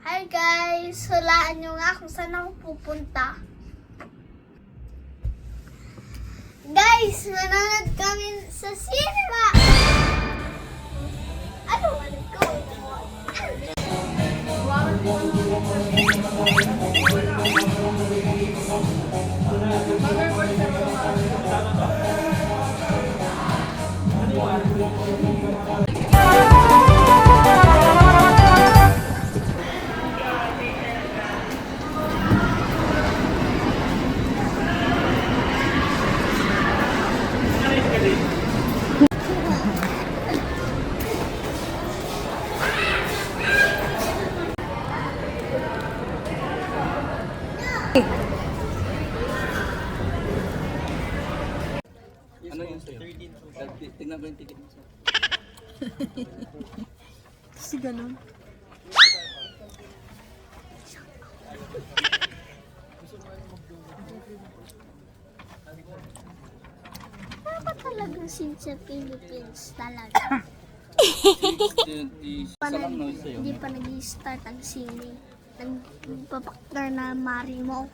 Hi guys! Hulaan nyo nga kung saan ako pupunta. Guys! Manonood kami sa cinema! Ano? Let's go! Ano yun sa'yo? Tignan ko yung ticket mo sa'yo. Kasi ganun. Ano ba talagang scene sa Philippines talaga? Isa lang no sa'yo. Hindi pa nag-start ang sine. Nagpapaktar na mari mo.